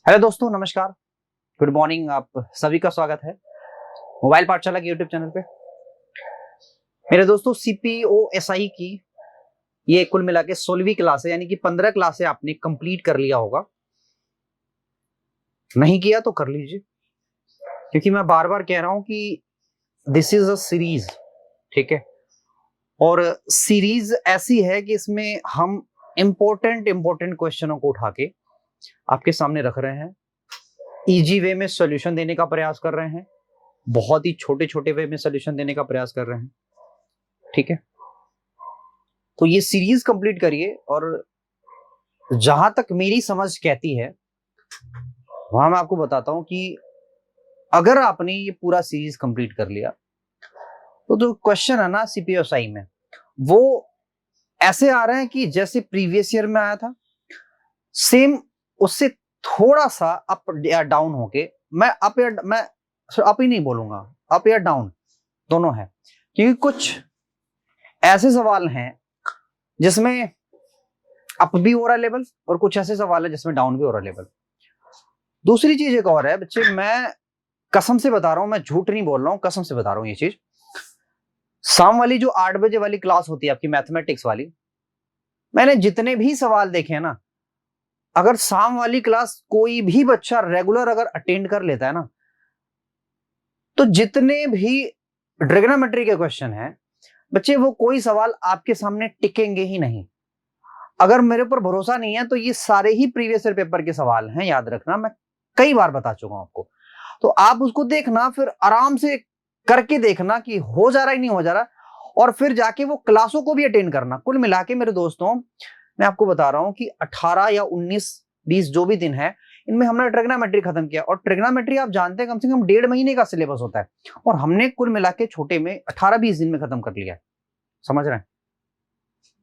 Hello दोस्तों, नमस्कार, good morning. आप सभी का स्वागत है मोबाइल पाठशाला के यूट्यूब चैनल पे। मेरे दोस्तों, CPO SI की ये कुल मिला के 16वीं क्लास है, यानी कि 15 क्लासें आपने कंप्लीट कर लिया होगा। नहीं किया तो कर लीजिए, क्योंकि मैं बार बार कह रहा हूं कि दिस इज अ सीरीज, ठीक है। और सीरीज ऐसी है कि इसमें हम इंपॉर्टेंट क्वेश्चनों को उठा के आपके सामने रख रहे हैं, इजी वे में सॉल्यूशन देने का प्रयास कर रहे हैं, बहुत ही छोटे छोटे वे में सॉल्यूशन देने का प्रयास कर रहे हैं, ठीक है। तो ये सीरीज कंप्लीट करिए, और जहां तक मेरी समझ कहती है वहां मैं आपको बताता हूं कि अगर आपने ये पूरा सीरीज कंप्लीट कर लिया तो जो क्वेश्चन है ना CPO SI में, वो ऐसे आ रहे हैं कि जैसे प्रीवियस ईयर में आया था, सेम उससे थोड़ा सा अप या डाउन होके, मैं अप ही नहीं बोलूंगा, अप या डाउन दोनों है, क्योंकि कुछ ऐसे सवाल हैं जिसमें अप भी हो रहा है लेवल, और कुछ ऐसे सवाल है जिसमें डाउन भी हो रहा है लेवल। दूसरी चीज एक और है बच्चे, मैं कसम से बता रहा हूं, मैं झूठ नहीं बोल रहा हूं, कसम से बता रहा हूं ये चीज। शाम वाली जो 8 बजे वाली क्लास होती है आपकी मैथमेटिक्स वाली, मैंने जितने भी सवाल देखे हैं ना, अगर शाम वाली क्लास कोई भी बच्चा रेगुलर अगर अटेंड कर लेता है ना, तो जितने भी ट्रिग्नोमेट्री के क्वेश्चन हैं बच्चे, वो कोई सवाल आपके सामने टिकेंगे ही नहीं। अगर मेरे ऊपर भरोसा नहीं है तो ये सारे ही प्रीवियस ईयर पेपर के सवाल हैं, याद रखना, मैं कई बार बता चुका हूं आपको। तो आप उसको देखना, फिर आराम से करके देखना कि हो जा रहा है नहीं हो जा रहा, और फिर जाके वो क्लासों को भी अटेंड करना। कुल मिला के मेरे दोस्तों, मैं आपको बता रहा हूं कि 18 या 19 20 जो भी दिन है, इनमें हमने ट्रिग्नोमेट्री खत्म किया। और ट्रिग्नोमेट्री आप जानते हैं कम से कम 1.5 महीने का सिलेबस होता है, और हमने कुल मिला के छोटे में 18-20 दिन में खत्म कर लिया। समझ रहे हैं?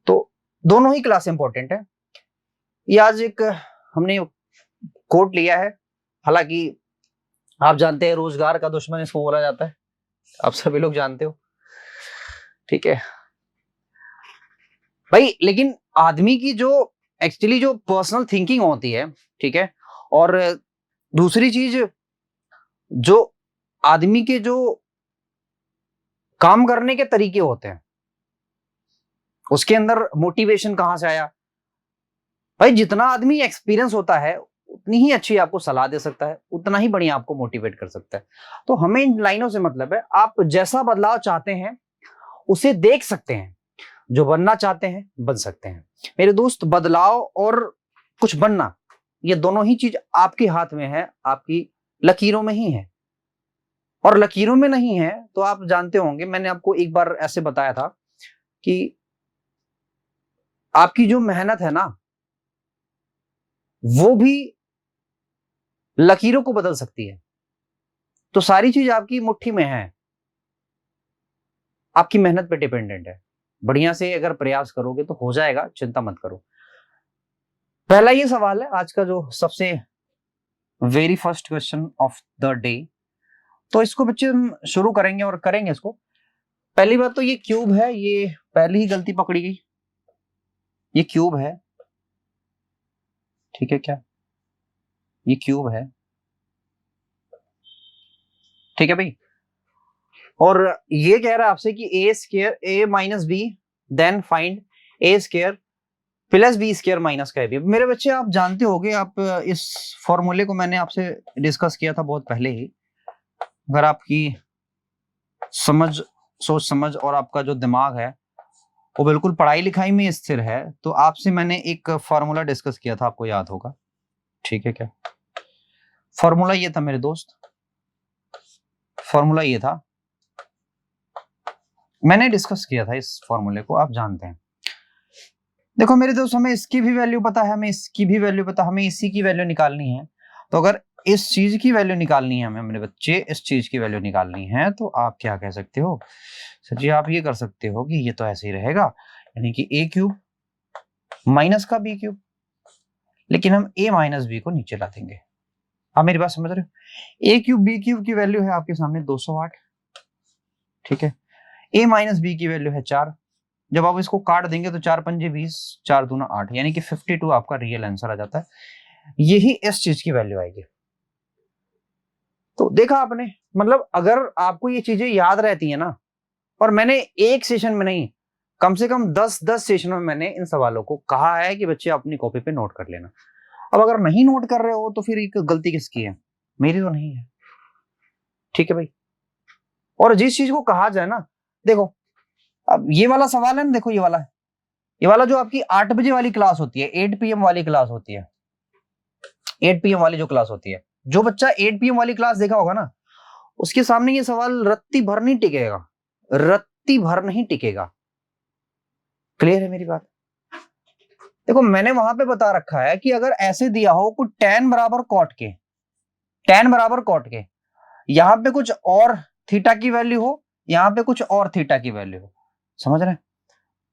तो दोनों ही क्लास इंपॉर्टेंट है। ये आज एक हमने कोट लिया है, हालांकि आप जानते हैं रोजगार का दुश्मन इसको बोला जाता है, आप सभी लोग जानते हो, ठीक है भाई। लेकिन आदमी की जो एक्चुअली जो पर्सनल थिंकिंग होती है, ठीक है, और दूसरी चीज, जो आदमी के जो काम करने के तरीके होते हैं, उसके अंदर मोटिवेशन कहां से आया भाई। जितना आदमी एक्सपीरियंस होता है उतनी ही अच्छी आपको सलाह दे सकता है, उतना ही बढ़िया आपको मोटिवेट कर सकता है। तो हमें इन लाइनों से मतलब है, आप जैसा बदलाव चाहते हैं उसे देख सकते हैं, जो बनना चाहते हैं बन सकते हैं। मेरे दोस्त, बदलाव और कुछ बनना, ये दोनों ही चीज आपके हाथ में है, आपकी लकीरों में ही है। और लकीरों में नहीं है तो आप जानते होंगे, मैंने आपको एक बार ऐसे बताया था कि आपकी जो मेहनत है ना, वो भी लकीरों को बदल सकती है। तो सारी चीज आपकी मुट्ठी में है, आपकी मेहनत पे डिपेंडेंट है। बढ़िया से अगर प्रयास करोगे तो हो जाएगा, चिंता मत करो। पहला ये सवाल है आज का, जो सबसे very first question of the day. तो इसको बच्चे हम शुरू करेंगे और करेंगे इसको। पहली बात तो ये क्यूब है, ये पहली ही गलती पकड़ी गई। ये क्यूब है, ठीक है क्या, ये क्यूब है, ठीक है भाई। और ये कह रहा है आपसे कि A² A - B then find A² + B² - का AB। मेरे बच्चे, आप जानते होंगे, आप इस फॉर्मूले को मैंने आपसे डिस्कस किया था बहुत पहले ही। अगर आपकी समझ, सोच समझ और आपका जो दिमाग है वो बिल्कुल पढ़ाई लिखाई में स्थिर है, तो आपसे मैंने एक फॉर्मूला डिस्कस किया था, आपको याद होगा, ठीक है क्या। फॉर्मूला ये था मेरे दोस्त, फॉर्मूला ये था, मैंने डिस्कस किया था इस फॉर्मूले को, आप जानते हैं। देखो मेरे दोस्त, हमें इसकी भी वैल्यू पता है, हमें इसकी भी वैल्यू पता है, हमें इसी की वैल्यू निकालनी है। तो अगर इस चीज की वैल्यू निकालनी है हमें, मेरे बच्चे, इस चीज की वैल्यू निकालनी है, तो आप क्या कह सकते हो सर जी, आप ये कर सकते हो कि ये तो ऐसे ही रहेगा, यानी कि A³ माइनस का B³, लेकिन हम A - B को नीचे ला देंगे। आप मेरी बात समझ रहे हो? A³ B³ की वैल्यू है आपके सामने 208, ठीक है। A - B की वैल्यू है 4। जब आप इसको काट देंगे तो 4 × 5 = 20, 4 × 2 = 8, यानी कि 52 आपका रियल आंसर आ जाता है। यही इस चीज की वैल्यू आएगी। तो देखा आपने, मतलब अगर आपको ये चीजें याद रहती है ना, और मैंने एक सेशन में नहीं, कम से कम 10 सेशन में मैंने इन सवालों को कहा है कि बच्चे अपनी कॉपी पे नोट कर लेना। अब अगर नहीं नोट कर रहे हो तो फिर एक गलती किसकी है? मेरी तो नहीं है, ठीक है भाई। और जिस चीज को कहा जाए ना, देखो अब ये वाला सवाल है ना, देखो ये वाला जो आपकी 8 बजे वाली क्लास होती है, 8 PM वाली क्लास होती है, 8 PM वाली जो क्लास होती है, जो बच्चा 8 PM वाली क्लास देखा होगा ना, उसके सामने ये सवाल रत्ती भर नहीं टिकेगा, रत्ती भर नहीं टिकेगा। क्लियर है मेरी बात? देखो मैंने वहां पे बता रखा है कि अगर ऐसे दिया हो कुछ tan बराबर cot के, tan बराबर cot के, यहां पे कुछ और थीटा की वैल्यू हो, यहां पे कुछ और थीटा की वैल्यू हो, समझ रहे हैं?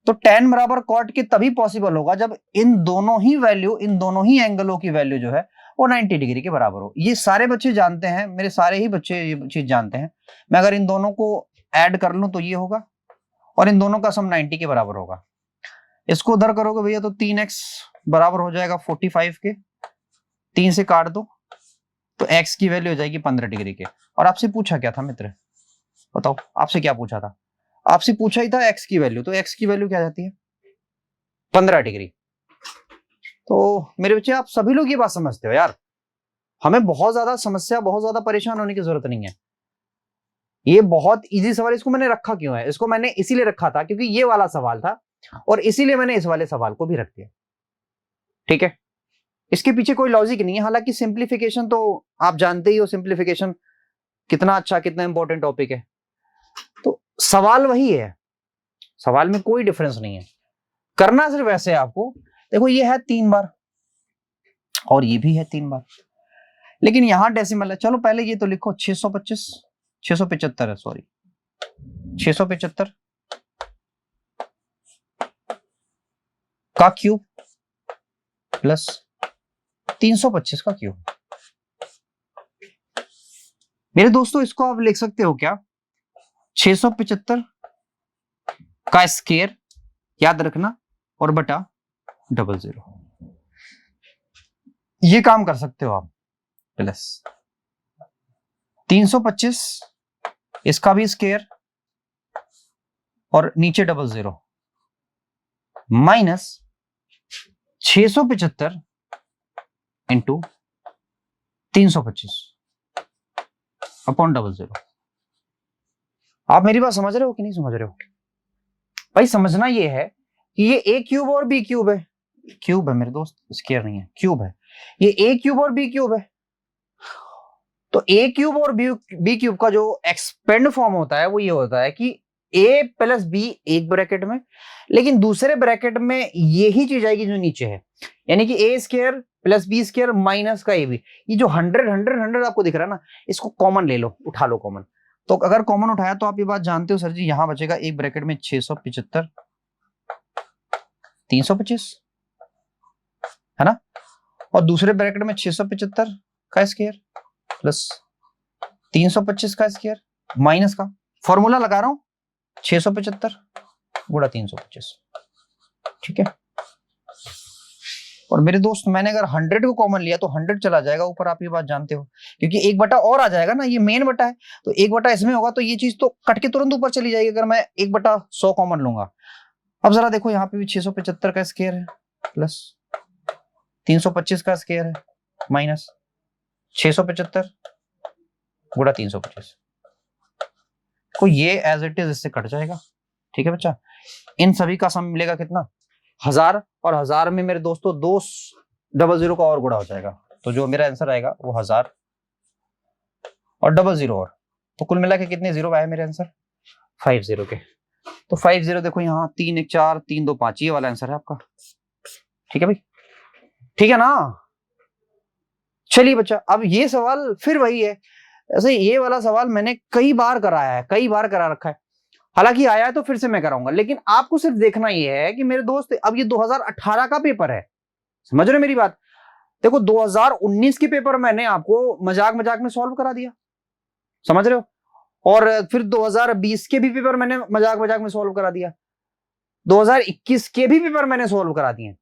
तो tan बराबर cot के तभी पॉसिबल होगा जब इन दोनों ही वैल्यू, इन दोनों ही एंगलों की वैल्यू जो है वो 90 डिग्री के बराबर हो। ये सारे बच्चे जानते हैं, मेरे सारे ही बच्चे ये चीज जानते हैं। मैं अगर इन दोनों को ऐड कर लूं तो ये होगा, और इन दोनों का सम 90 के बराबर होगा। इसको उधर करोगे भैया तो 3x बराबर हो जाएगा 45 के, 3 से काट दो तो x की वैल्यू हो जाएगी 15 डिग्री के। और आपसे पूछा क्या था मित्र, बताओ आपसे क्या पूछा था? आपसे पूछा ही था x की वैल्यू, तो x की वैल्यू क्या जाती है? 15 डिग्री। तो मेरे बच्चे आप सभी लोग ये बात समझते हो यार, हमें बहुत ज्यादा समस्या, बहुत ज्यादा परेशान होने की जरूरत नहीं है। ये बहुत इजी सवाल, इसको मैंने रखा क्यों है? इसको मैंने इसीलिए रखा था क्योंकि ये वाला सवाल था, और इसीलिए मैंने इस वाले सवाल को भी रख दिया, ठीक है? इसके पीछे कोई लॉजिक नहीं है। हालांकि सिंप्लीफिकेशन तो आप जानते ही हो, सिंप्लीफिकेशन कितना अच्छा, कितना इंपॉर्टेंट टॉपिक है। तो सवाल वही है, सवाल में कोई डिफरेंस नहीं है, करना सिर्फ ऐसे है आपको। देखो ये है 3 बार और ये भी है 3 बार, लेकिन यहां डेसिमल है। चलो पहले ये तो लिखो 625, 675 है, सॉरी 675 का क्यूब प्लस 325 का क्यूब। मेरे दोस्तों इसको आप लिख सकते हो क्या, 675 का स्क्वायर याद रखना और बटा 00, ये काम कर सकते हो आप, प्लस 325 इसका भी स्क्वायर और नीचे 00 माइनस 675 इंटू 325 अपॉन 00। आप मेरी बात समझ रहे हो कि नहीं समझ रहे हो? भाई समझना ये है कि ये a क्यूब और b क्यूब है, क्यूब है मेरे दोस्त, स्क्वायर नहीं है, क्यूब है। ये a क्यूब और b क्यूब है, तो a क्यूब और b क्यूब का जो एक्सपेंड फॉर्म होता है वो ये होता है कि a प्लस b एक ब्रैकेट में, लेकिन दूसरे ब्रैकेट में यही चीज आएगी जो नीचे है, यानी कि a square plus b square minus का ab। ये जो 100 100 100 आपको दिख रहा है ना, इसको कॉमन ले लो, उठा लो कॉमन। तो अगर कॉमन उठाया तो आप ये बात जानते हो सर जी, यहां बचेगा एक ब्रैकेट में 675 325 है ना, और दूसरे ब्रैकेट में 675 का स्क्वायर प्लस 325 का स्क्वायर माइनस का, फॉर्मूला लगा रहा हूं 675 गुणा 325, ठीक है? और मेरे दोस्त मैंने अगर 100 को कॉमन लिया तो 100 चला जाएगा ऊपर, आप ये बात जानते हो, क्योंकि एक बटा और आ जाएगा ना, ये मेन बटा है, तो एक बटा इसमें होगा तो ये चीज तो कट के तुरंत ऊपर चली जाएगी अगर मैं 1/100 कॉमन लूंगा। अब जरा देखो यहाँ पे भी 675 का स्क्वायर है प्लस 325 का स्क्वायर है माइनस 675 गुणा 325, को ये एज इट इज इससे कट जाएगा, ठीक है बच्चा? इन सभी का सम मिलेगा कितना, 1000, और 1000 में मेरे दोस्तों 200 का और गुणा हो जाएगा, तो जो मेरा आंसर आएगा वो 1000 और 00 और, तो कुल मिला के कितने जीरो आए मेरे आंसर, 50 के। तो 50 देखो यहाँ 3 1 4 3 2 5, ये वाला आंसर है आपका, ठीक है भाई? ठीक है ना? चलिए बच्चा, अब ये सवाल फिर वही है, ऐसे ये वाला सवाल मैंने कई बार कराया है, कई बार करा रखा है, हालांकि आया है तो फिर से मैं कराऊंगा, लेकिन आपको सिर्फ देखना ये है कि मेरे दोस्त अब ये 2018 का पेपर है, समझ रहे हो मेरी बात? देखो 2019 के पेपर मैंने आपको मजाक मजाक में सॉल्व करा दिया, समझ रहे हो? और फिर 2020 के भी पेपर मैंने मजाक मजाक में सॉल्व करा दिया, 2021 के भी पेपर मैंने सॉल्व करा दिए,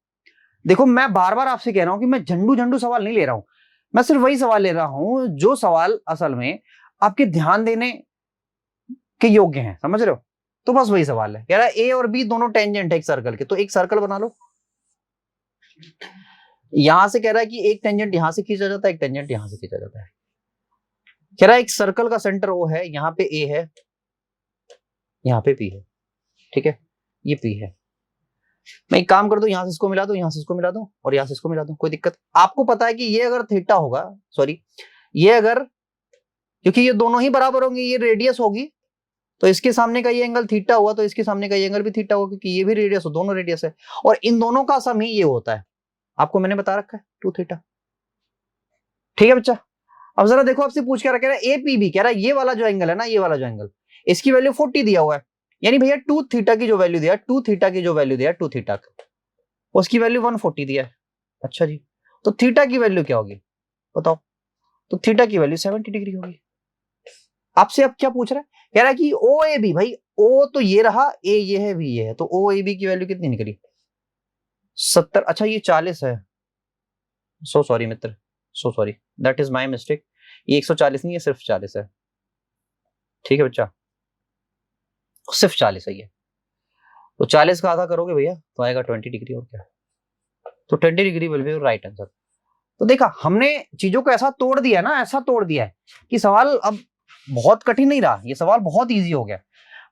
देखो मैं बार बार आपसे कह रहा हूं कि मैं झंडू झंडू सवाल नहीं ले रहा हूं, मैं सिर्फ वही सवाल ले रहा हूं जो सवाल असल में आपके ध्यान देने के योग्य हैं, समझ रहे हो? तो बस वही सवाल है। कह रहा है ए और बी दोनों टेंजेंट है एक सर्कल के, तो एक सर्कल बना लो। यहां से कह रहा है कि एक टेंजेंट यहां से खींचा जाता है, एक टेंजेंट यहां से खींचा जाता है। कह रहा है एक सर्कल का सेंटर ओ है, यहां पे ए है, यहां पे पी है, ठीक है, ये पी है। मैं एक काम कर दूं, यहां से इसको मिला दूं, यहां से इसको मिला दूं और यहां से इसको मिला दूं, कोई दिक्कत? आपको पता है कि ये अगर थीटा होगा, सॉरी ये अगर, क्योंकि ये दोनों ही बराबर होंगे, ये रेडियस होगी, तो इसके सामने का ये एंगल थीटा हुआ तो इसके सामने का ये एंगल भी थीटा होगा, क्योंकि ये भी रेडियस हो, दोनों रेडियस है, और इन दोनों का सम ही ये होता है। आपको मैंने बता रखा है 2 थीटा। ठीक है बच्चा, अब जरा देखो, आपसे पूछ के रखा है ए पी बी, कह रहा है ये वाला जो एंगल है ना, ये वाला जो एंगल, इसकी वैल्यू 40 दिया हुआ है, यानी भैया 2 थीटा की जो वैल्यू दिया, 2 थीटा की जो वैल्यू दिया, 2 थीटा उसकी वैल्यू 140 दिया है। अच्छा जी, तो थीटा की वैल्यू क्या होगी बताओ? तो थीटा की वैल्यू 70 डिग्री होगी। आपसे अब क्या पूछ रहा है? कह रहा है कि ओ ए बी, भाई ओ तो ये रहा, ए ये है, बी ये है, तो ओ ए बी की वैल्यू कितनी निकली? 70। अच्छा ये 40 है, so sorry Mitra, so sorry, that is my mistake, ये 140 नहीं है, सिर्फ 40 है। ठीक है बच्चा, सिर्फ 40 है ये, तो 40 का आधा करोगे भैया तो आएगा 20 डिग्री, और क्या, तो 20 degree will be right answer. तो देखा हमने चीजों को ऐसा तोड़ दिया ना, ऐसा तोड़ दिया है कि सवाल अब बहुत कठिन नहीं रहा, ये सवाल बहुत इजी हो गया।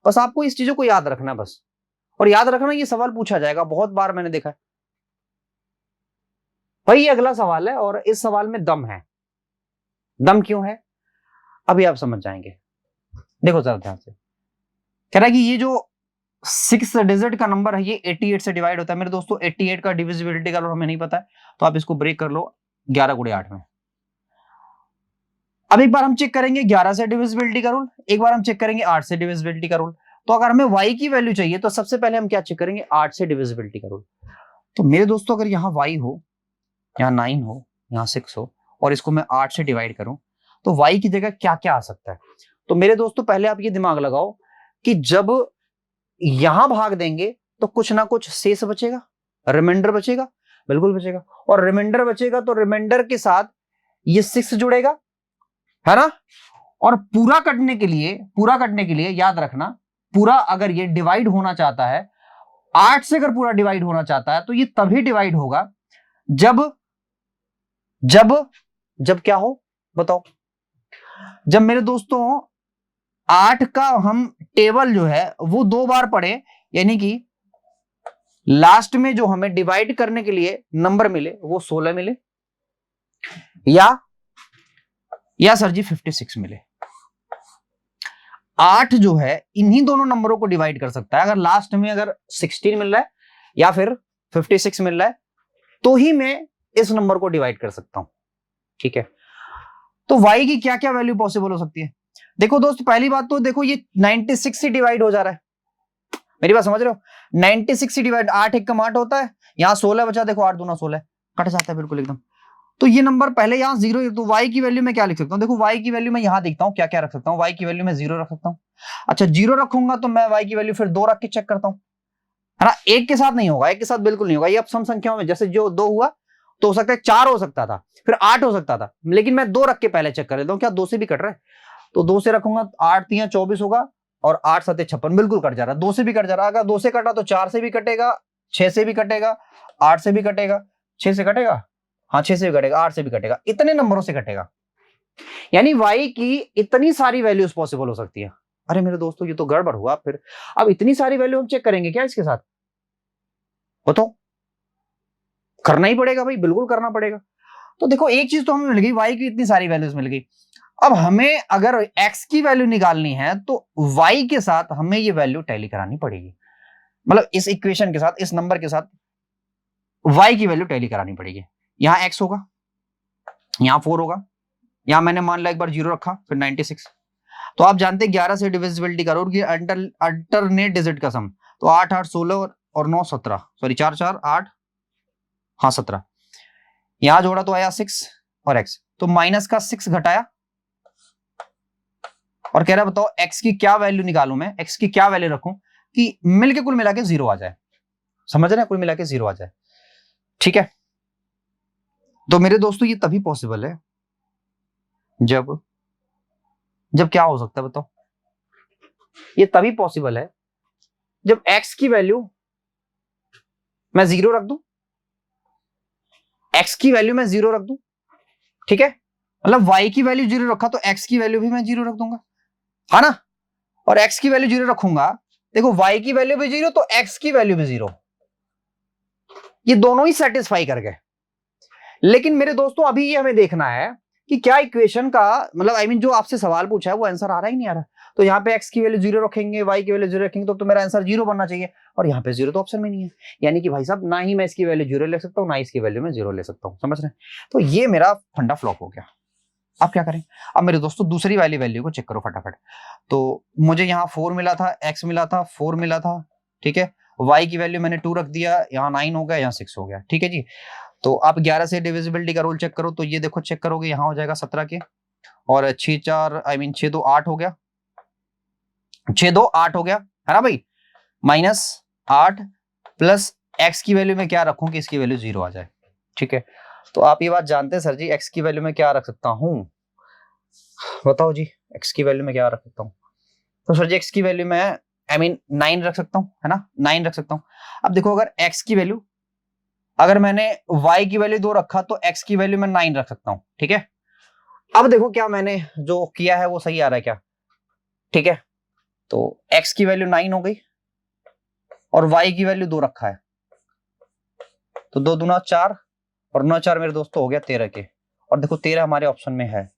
बस आपको इस चीजों को याद रखना बस, और याद रखना ये सवाल पूछा जाएगा, बहुत बार मैंने देखा है भाई। ये अगला सवाल है और इस सवाल में दम है। दम क्यों है अभी आप समझ जाएंगे। देखो जरा ध्यान से, कह रहा है कि ये जो 6 डिजिट का नंबर है ये 88 से डिवाइड होता है। मेरे दोस्तों 88 का डिविजिबिलिटी का हमें नहीं पता है, तो आप इसको ब्रेक कर लो 11 गुणे 8 में। अब एक बार हम चेक करेंगे 11 से डिविजिबिलिटी का रूल, एक बार हम चेक करेंगे 8 से डिविजिबिलिटी का रूल। तो अगर हमें y की वैल्यू चाहिए तो सबसे पहले हम क्या चेक करेंगे? 8 से डिविजिबिलिटी का रूल। तो मेरे दोस्तों अगर यहाँ y हो, यहाँ 9 हो, यहाँ 6 हो, और इसको मैं 8 से डिवाइड करूं, तो y की जगह क्या क्या आ सकता है? तो मेरे दोस्तों पहले आप ये दिमाग लगाओ कि जब यहां भाग देंगे तो कुछ ना कुछ शेष बचेगा, रिमाइंडर बचेगा, बिल्कुल बचेगा, और रिमाइंडर बचेगा तो रिमाइंडर के साथ ये 6 जुड़ेगा, है ना? और पूरा कटने के लिए याद रखना, पूरा अगर ये डिवाइड होना चाहता है 8 से, अगर पूरा डिवाइड होना चाहता है तो ये तभी डिवाइड होगा जब जब जब क्या हो बताओ? जब मेरे दोस्तों 8 का हम टेबल जो है वो 2 बार पढ़े, यानी कि लास्ट में जो हमें डिवाइड करने के लिए नंबर मिले वो 16 मिले, या सर जी 56 मिले। 8 जो है इन्हीं दोनों नंबरों को डिवाइड कर सकता है। अगर लास्ट में अगर 16 मिल रहा है या फिर 56 मिल रहा है तो ही मैं इस नंबर को डिवाइड कर सकता हूं। ठीक है, तो y की क्या क्या वैल्यू पॉसिबल हो सकती है? देखो दोस्त, पहली बात तो देखो ये 96 से डिवाइड हो जा रहा है, मेरी बात समझ रहे हो? 96 से डिवाइड, 8 एक कम 8 होता है, यहां 16 बचा, देखो 8 दूना 16 कट जाता है बिल्कुल एकदम। तो ये नंबर पहले यहां 0, तो y की वैल्यू मैं क्या लिख सकता हूं? देखो y की वैल्यू मैं यहां देखता हूं क्या क्या रख सकता हूं। y की वैल्यू मैं 0 रख सकता हूं। अच्छा 0 रखूंगा तो मैं y की वैल्यू फिर 2 रख के चेक करता हूं, है ना? एक के साथ नहीं होगा, एक के साथ बिल्कुल नहीं होगा, ये अब सम संख्याओं में जैसे जो 2 हुआ तो हो सकता है 4 हो सकता था, फिर 8 हो सकता था, लेकिन मैं 2 रख के पहले चेक कर लेता हूं क्या 2 से भी कट रहा है। तो 2 से रखूंगा 8 3 24 होगा, और 8 7 56 बिल्कुल कट जा रहा है, 2 से भी कट जा रहा है। अगर 2 से कटा तो 4 से भी कटेगा, 6 से भी कटेगा, 8 से भी कटेगा, 6 से कटेगा, हाँ 6 से भी कटेगा, 8 से भी कटेगा, इतने नंबरों से कटेगा। यानी y की इतनी सारी वैल्यूज पॉसिबल हो सकती है। अरे मेरे दोस्तों ये तो गड़बड़ हुआ फिर, अब इतनी सारी वैल्यू हम चेक करेंगे क्या इसके साथ? बताओ, करना ही पड़ेगा भाई, बिल्कुल करना पड़ेगा। तो देखो एक चीज तो हमें मिल गई, y की इतनी सारी वैल्यूज मिल गई। अब हमें अगर x की वैल्यू निकालनी है तो y के साथ हमें ये वैल्यू टैली करानी पड़ेगी, मतलब इस इक्वेशन के साथ, इस नंबर के साथ y की वैल्यू टैली करानी पड़ेगी। यहां x होगा, यहां 4 होगा, यहां मैंने मान लिया एक बार 0 रखा, फिर 96। तो आप जानते हैं 11 से डिविजिबिलिटी का रूल, अल्टरनेट डिजिट का सम, तो 8 8 16 और 9 17, सॉरी 4 4 8, हाँ 17। यहां जोड़ा तो आया 6 और x, तो माइनस का 6 घटाया, और कह रहा बताओ x की क्या वैल्यू निकालूं मैं, x की क्या वैल्यू रखूं कि मिलके कुल मिला के 0 आ जाए। समझ रहे हैं? कुल मिला के 0 आ जाए। ठीक है, तो मेरे दोस्तों ये तभी पॉसिबल है जब जब क्या हो सकता है बताओ, ये तभी पॉसिबल है जब x की वैल्यू मैं 0 रख दूं, x की वैल्यू मैं 0 रख दूं, ठीक है, मतलब y की वैल्यू 0 रखा तो x की वैल्यू भी मैं 0 रख दूंगा, है ना, और x की वैल्यू 0 रखूंगा, देखो y की वैल्यू भी 0 तो x की वैल्यू भी 0, ये दोनों ही सेटिस्फाई कर गए। लेकिन मेरे दोस्तों अभी ये हमें देखना है कि क्या इक्वेशन का मतलब आई मीन जो आपसे सवाल पूछा है वो आंसर आ रहा ही नहीं आ रहा, तो यहाँ पे x की वैल्यू 0 रखेंगे, y की वैल्यू 0 रखेंगे तो मेरा आंसर 0 बनना चाहिए, और यहाँ पे 0 तो ऑप्शन में नहीं है, यानी कि भाई साहब ना ही मैं इसकी वैल्यू 0 ले सकता हूँ, ना इसकी वैल्यू मैं 0 ले सकता हूँ, समझ रहे हैं, तो ये मेरा फंडा फ्लॉप हो गया। अब क्या करें, अब मेरे दोस्तों दूसरी वाली वैल्यू को चेक करो फटाफट, तो मुझे यहाँ 4 मिला था, x मिला था, 4 मिला था, ठीक है, y की वैल्यू मैंने 2 रख दिया, यहाँ 9 हो गया, यहाँ 6 हो गया, ठीक है जी। तो आप 11 से डिविजिबिलिटी का रूल चेक करो, तो ये देखो चेक करोगे यहाँ हो जाएगा 17 के, और 6 4 आई मीन 6 2 8 हो गया, 6 2 8 हो गया, है ना भाई, -8 प्लस x की वैल्यू में क्या रखूं कि इसकी वैल्यू 0 आ जाए, ठीक है, तो आप ये बात जानते हैं सर जी x की वैल्यू में क्या रख सकता हूं, बताओ जी x की वैल्यू में क्या रख सकता हूं, तो सर जी x की वैल्यू में आई मीन 9 रख सकता हूं, है ना, 9 रख सकता हूं। अब देखो अगर x की वैल्यू, अगर मैंने y की वैल्यू 2 रखा तो x की वैल्यू में 9 रख सकता हूं, ठीक है, अब देखो क्या मैंने जो किया है वो सही आ रहा है क्या, ठीक है, तो x की वैल्यू 9 हो गई और y की वैल्यू 2 रखा है, तो 2 दूना 4 और 9 4 मेरे दोस्तों हो गया 13 के, और देखो 13 हमारे ऑप्शन में है,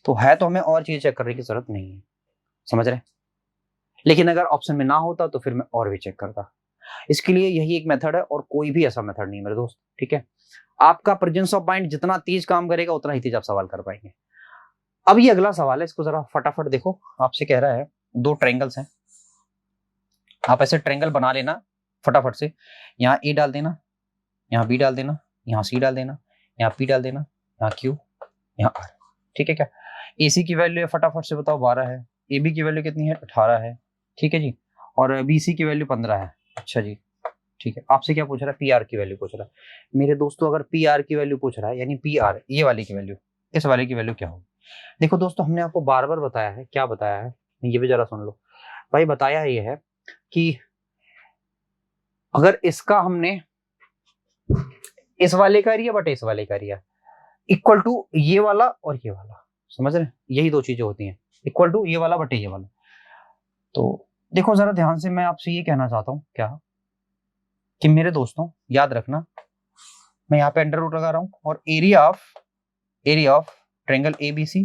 तो हमें और चीज चेक करने की जरूरत नहीं है, समझ रहे, लेकिन अगर ऑप्शन में ना होता तो फिर मैं और भी चेक करता, इसके लिए यही एक मेथड है और कोई भी ऐसा मेथड नहीं है मेरे दोस्त, ठीक है, आपका प्रेजेंस ऑफ माइंड जितना तेज काम करेगा उतना ही तेज आप सवाल कर पाएंगे। अब ये अगला सवाल है, इसको जरा फटाफट देखो, आपसे कह रहा है 2 ट्रायंगल्स हैं, आप ऐसे ट्रायंगल बना लेना फटाफट से, यहाँ ए डाल देना, यहाँ बी डाल देना, यहाँ सी डाल देना, यहाँ पी डाल देना, यहाँ क्यू, यहाँ आर, ठीक है क्या, एसी की वैल्यू है फटाफट से बताओ 12 है, ए बी की वैल्यू कितनी है 18 है, ठीक है जी, और बी सी की वैल्यू 15 है, अच्छा जी, ठीक है, आपसे क्या पूछ रहा है, पी आर की वैल्यू पूछ रहा है मेरे दोस्तों, अगर पी आर की वैल्यू पूछ रहा है यानी पी आर ये वाली की वैल्यू, इस वाले की वैल्यू क्या होगी, देखो दोस्तों हमने आपको बार बार बताया है, क्या बताया है ये भी जरा सुन लो भाई, बताया ये है कि अगर इसका हमने इस वाले का एरिया बटे इस वाले का एरिया इक्वल टू ये वाला और ये वाला, समझ रहे हैं, यही दो चीजें होती हैं, इक्वल टू ये वाला बटे ये वाला, तो देखो जरा ध्यान से मैं आपसे ये कहना चाहता हूं क्या कि मेरे दोस्तों याद रखना, मैं यहाँ पे अंडर रूट लगा रहा हूं और area of triangle ABC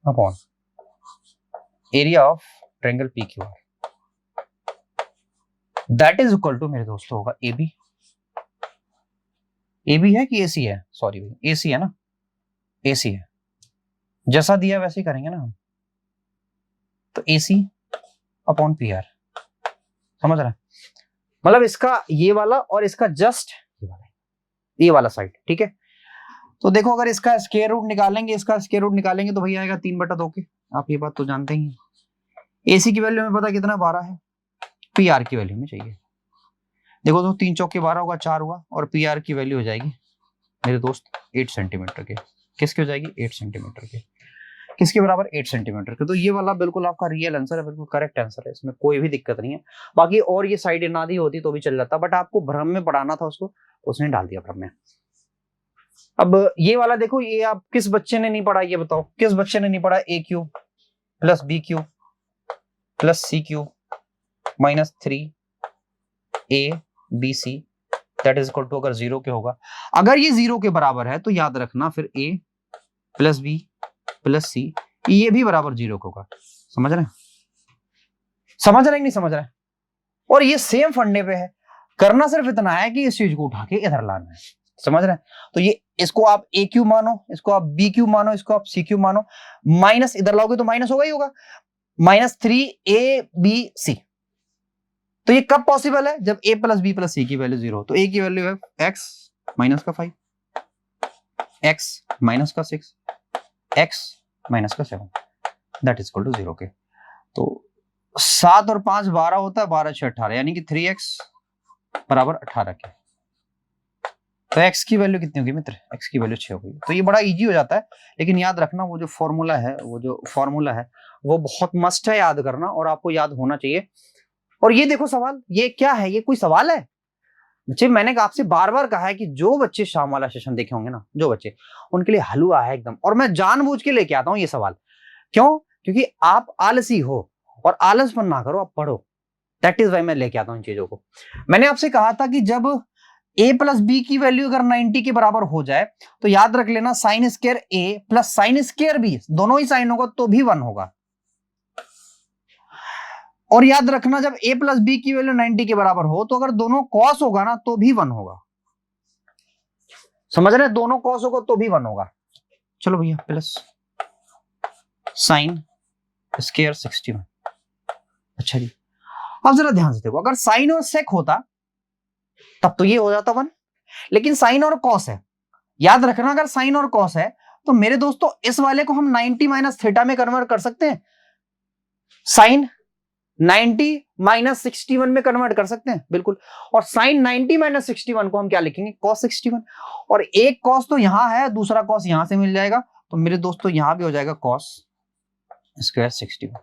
upon area of triangle PQR that is equal to मेरे दोस्तों होगा एबी, एबी है कि एसी है, सॉरी भाई एसी है ना, एसी है, जैसा दिया वैसे ही करेंगे ना हम, तो एसी अपॉन पी आर, समझ रहे हैं, मतलब इसका ये वाला और इसका जस्ट ये वाला साइड, ठीक है, तो देखो अगर इसका स्क्वायर रूट निकालेंगे, इसका स्क्वायर रूट निकालेंगे तो भैया आएगा 3/2 के, आप ये बात तो जानते ही हैं, एसी की वैल्यू में पता कितना 12 है, पी आर की वैल्यू में चाहिए, देखो तो 3 चौके 12 होगा 4 हुआ, और पी आर की वैल्यू हो जाएगी मेरे दोस्त 8 सेंटीमीटर के, किसकी हो जाएगी 8 सेंटीमीटर के, किसके बराबर 8 सेंटीमीटर के, तो ये वाला बिल्कुल आपका रियल आंसर है, बिल्कुल करेक्ट आंसर है, इसमें कोई भी दिक्कत नहीं है, बाकी और ये साइड ना दी होती तो भी चल जाता, बट आपको भ्रम में पढ़ाना था उसको, उसने डाल दिया भ्रम में। अब ये वाला देखो, ये आप किस बच्चे ने नहीं पढ़ा, ये बताओ किस बच्चे ने नहीं पढ़ा, a cube plus b cube plus c cube minus 3 a b c that is equal to, अगर 0 के होगा, अगर ये 0 के बराबर है तो याद रखना फिर ए प्लस बी प्लस सी ये भी बराबर 0 के होगा, समझ रहे हैं, समझ रहे हैं नहीं समझ रहे हैं, और ये सेम फंडे पे है, करना सिर्फ इतना है कि इस चीज को उठा के इधर लाना है, समझ रहे हैं, तो ये इसको आप ए क्यू मानो, इसको आप बी क्यू मानो, इसको आप सी क्यू मानो, माइनस इधर लाओगे तो माइनस होगा ही होगा, -3 ए बी सी, तो ये कब पॉसिबल है, जब a प्लस बी प्लस सी की वैल्यू 0 हो, तो a की वैल्यू है x माइनस का 5, x माइनस का 6, x माइनस का 7 दैट इज इक्वल टू 0 के, तो 7 और 5 12 होता है, 12 6 18 यानी कि 3x बराबर 18 के, तो x की वैल्यू कितनी होगी मित्र, x की वैल्यू 6 होगी। तो ये बड़ा इजी हो जाता है, लेकिन याद रखना वो जो फॉर्मूला है वो बहुत मस्ट है याद करना, और आपको याद होना चाहिए। और ये देखो सवाल, ये क्या है, ये कोई सवाल है बच्चे? मैंने आपसे बार बार कहा है कि जो बच्चे शाम वाला सेशन देखे होंगे ना, जो बच्चे, उनके लिए हलवा है एकदम। और मैं जानबूझ के लेके आता हूं ये सवाल, क्यों? क्योंकि आप आलसी हो, और आलसपन ना करो, आप पढ़ो। दैट इज वाई मैं लेके आता हूं इन चीजों को। मैंने आपसे कहा था कि जब a प्लस बी की वैल्यू अगर 90 के बराबर हो जाए तो याद रख लेना sine square a plus sine square b, दोनों ही साइन होगा तो भी 1 होगा। और याद रखना जब a प्लस बी की वैल्यू 90 के बराबर हो तो अगर दोनों कॉस होगा ना तो भी 1 होगा। समझ रहे? दोनों कॉस होगा तो भी 1 होगा। चलो भैया, प्लस साइन स्क्वायर 61। अच्छा जी, अब जरा ध्यान से देखो, अगर साइन और सेक होता तब तो ये हो जाता 1, लेकिन साइन और कॉस है। याद रखना अगर साइन और कॉस है तो मेरे दोस्तों इस वाले को हम 90 माइनस थीटा में कन्वर्ट कर सकते हैं। साइन 90 माइनस 61 में कन्वर्ट कर सकते हैं, बिल्कुल। और साइन 90 माइनस 61 को हम क्या लिखेंगे? कॉस 61। और एक कॉस तो यहां है, दूसरा कॉस यहां से मिल जाएगा, तो मेरे दोस्तों यहां भी हो जाएगा कॉस स्क्वायर 61।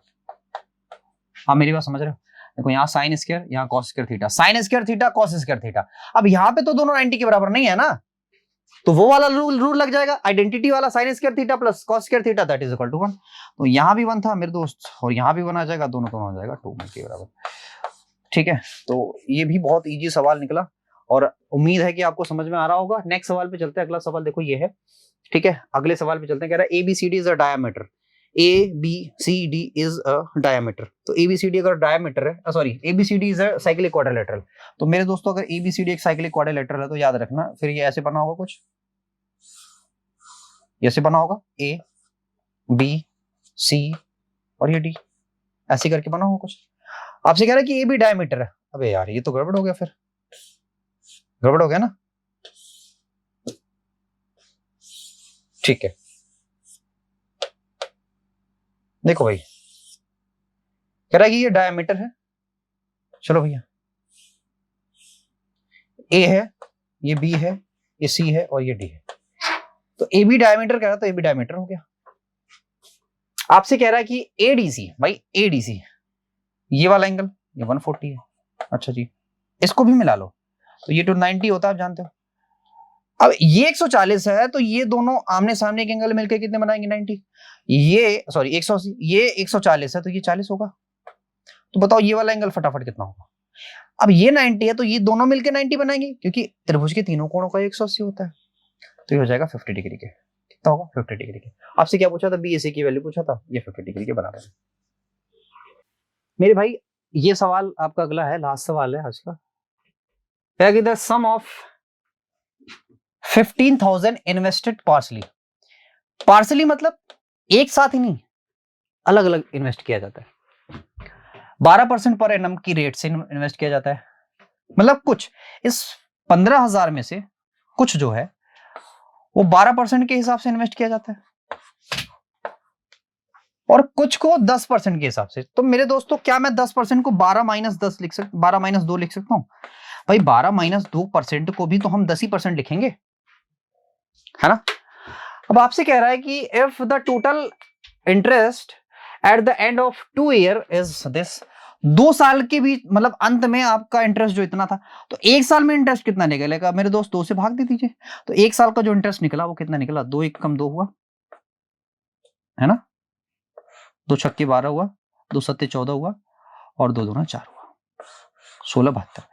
हाँ, मेरी बात समझ रहे हो? देखो यहाँ साइन स्क्वायर, यहाँ cos square theta, sign square theta, cos square theta. अब यहाँ पे तो दोनों 90 के बराबर नहीं है ना, तो वो वाला रूल लग जाएगा, आइडेंटिटी वाला, sine square theta plus cos square theta that is equal to 1। तो यहाँ भी 1 था मेरे दोस्त, और यहाँ भी 1 आ जाएगा, दोनों हो जाएगा 2 के बराबर। ठीक है, तो ये भी बहुत इजी सवाल निकला, और उम्मीद है कि आपको समझ में आ रहा होगा। नेक्स्ट सवाल पे चलते हैं। अगला सवाल देखो ये है, ठीक है, अगले सवाल पे चलते हैं। कह रहा है ABCD is a diameter, ABCD is a diameter. तो ABCD अगर डायमीटर है, sorry, ABCD is a cyclic quadrilateral. तो मेरे दोस्तों अगर ABCD एक साइक्लिक क्वाड्रिलेटरल है तो याद रखना फिर ये ऐसे बना होगा, कुछ ऐसे बना होगा, A B C और ये D, ऐसे करके बना होगा कुछ। आपसे कह रहा है कि AB डायमीटर है। अबे यार ये तो गड़बड़ हो गया, फिर गड़बड़ हो गया ना। ठीक है, देखो भाई, कह रहा है कि ये डायमीटर है। चलो भैया, A है, ये B है, ये C है और ये D है। तो AB डायमीटर कह रहा है, तो AB डायमीटर हो गया। आपसे कह रहा है कि ADC, भाई ADC ये वाला एंगल, ये 140 है। अच्छा जी, इसको भी मिला लो तो ये 290 होता है, आप जानते हो। अब ये 140 है, तो ये दोनों आमने सामने के एंगल मिलकर कितने बनाएंगे? 90। ये सॉरी 180, ये 140 है तो ये 40 होगा। तो बताओ ये वाला एंगल फटाफट कितना होगा? अब ये 90 है तो ये दोनों मिलकर 90 बनाएंगे, क्योंकि त्रिभुज के तीनों कोणों का 180 होता है। तो ये हो जाएगा 50 डिग्री के। कितना होगा? 50 डिग्री के। आपसे क्या पूछा था? BAC की वैल्यू पूछा था, ये 50 डिग्री के बराबर है। मेरे भाई ये सवाल आपका अगला है, लास्ट सवाल है आज का। The sum of 15,000 invested parsley. Parsley मतलब एक साथ ही नहीं, अलग अलग इन्वेस्ट किया जाता है। 12% पर एनम की रेट से इन्वेस्ट किया जाता है। मतलब कुछ इस 15,000 में से कुछ जो है वो 12% के हिसाब से इन्वेस्ट किया जाता है, और कुछ को 10% के हिसाब से। तो मेरे दोस्तों क्या मैं 10% को 12 माइनस 10 लिख सकता, 12 माइनस 2 लिख सकता हूं? भाई 12 माइनस 2% को भी तो हम 10% लिखेंगे, है ना। अब आपसे कह रहा है कि if the total interest at the end of 2 year is this, 2 साल के बीच मतलब अंत में आपका इंटरेस्ट जो इतना था, तो 1 साल में इंटरेस्ट कितना निकलेगा? मेरे दोस्त 2 से भाग दे दीजिए, तो 1 साल का जो इंटरेस्ट निकला वो कितना निकला? 2 1 कम 2 हुआ, है ना। 2 छक्के 12 हुआ, 2 सत्ते 14 हुआ, और 2 दूना 4 हुआ, 16 72।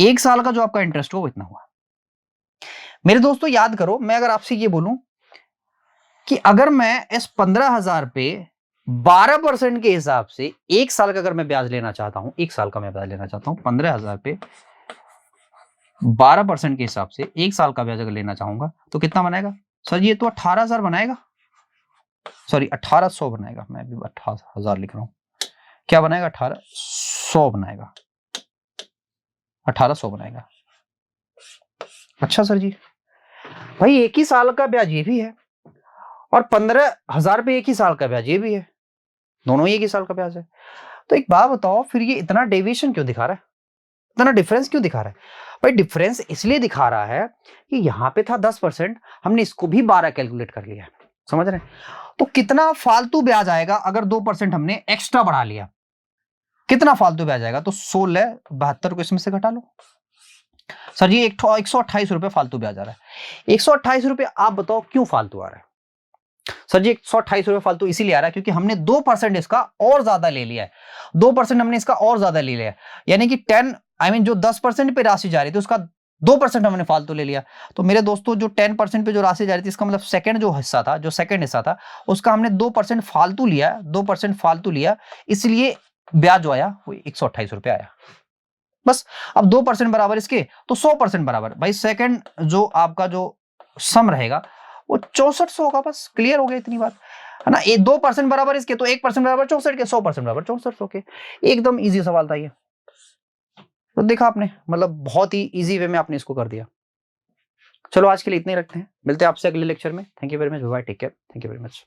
1 साल का जो आपका इंटरेस्ट हुआ वो इतना हुआ। मेरे दोस्तों याद करो, मैं अगर आपसे ये बोलूं कि अगर मैं इस 15,000 पे 12% के हिसाब से 1 साल का अगर मैं ब्याज लेना चाहता हूं, 1 साल का मैं ब्याज लेना चाहता हूं, 15,000 पे 12% के हिसाब से 1 साल का ब्याज अगर लेना चाहूंगा तो कितना बनाएगा? सर ये तो 18,000 बनाएगा, सॉरी 1800 बनाएगा, मैं भी 18,000 लिख रहा हूं। क्या बनाएगा? 1800 बनाएगा, 1800 बनाएगा। अच्छा सर जी, भाई 1 ही साल का ब्याज ये भी है, और 15,000 पे 1 ही साल का ब्याज ये भी है, दोनों 1 ही साल का ब्याज है। तो एक बात बताओ, फिर ये इतना डेविएशन क्यों दिखा रहा है? इतना डिफरेंस क्यों दिखा रहा है? भाई डिफरेंस इसलिए दिखा रहा है कि यहाँ पे था 10%, हमने इसको भी 12 कैलकुलेट कर लिया, समझ रहे हैं? तो कितना फालतू ब्याज आएगा अगर 2% हमने एक्स्ट्रा बढ़ा लिया, कितना फालतू ब्याज आएगा? तो 16 को इसमें से घटा लो। सर जी 128 रुपए फालतू ब्याज आ रहा है। 128 रुपए आप बताओ क्यों फालतू आ रहा है? सर जी 128 रुपए फालतू इसीलिए आ रहा है क्योंकि हमने 2% इसका और ज्यादा ले लिया है। 2% हमने इसका और ज्यादा ले लिया है, यानी कि 10 जो 10% पे राशि जा रही थी उसका 2% हमने फालतू ले लिया। तो मेरे दोस्तों जो 10% पे जो राशि जा रही थी, इसका मतलब सेकंड हिस्सा था उसका हमने 2% फालतू लिया, 2% फालतू लिया, इसलिए ब्याज जो आया वो 128 रुपए आया। बस अब 2% बराबर इसके तो 100% बराबर भाई सेकंड जो आपका जो सम रहेगा वो 6400 होगा। बस क्लियर हो गया इतनी बात, है ना? ये 2% बराबर इसके तो 1% बराबर 64 के, 100% बराबर 6400 के। एकदम इजी सवाल था ये। तो देखा आपने, मतलब बहुत ही इजी वे में आपने इसको कर दिया। चलो आज के लिए इतने ही रखते हैं, मिलते हैं आपसे अगले लेक्चर में। Thank you very much, bye, take care, thank you very much.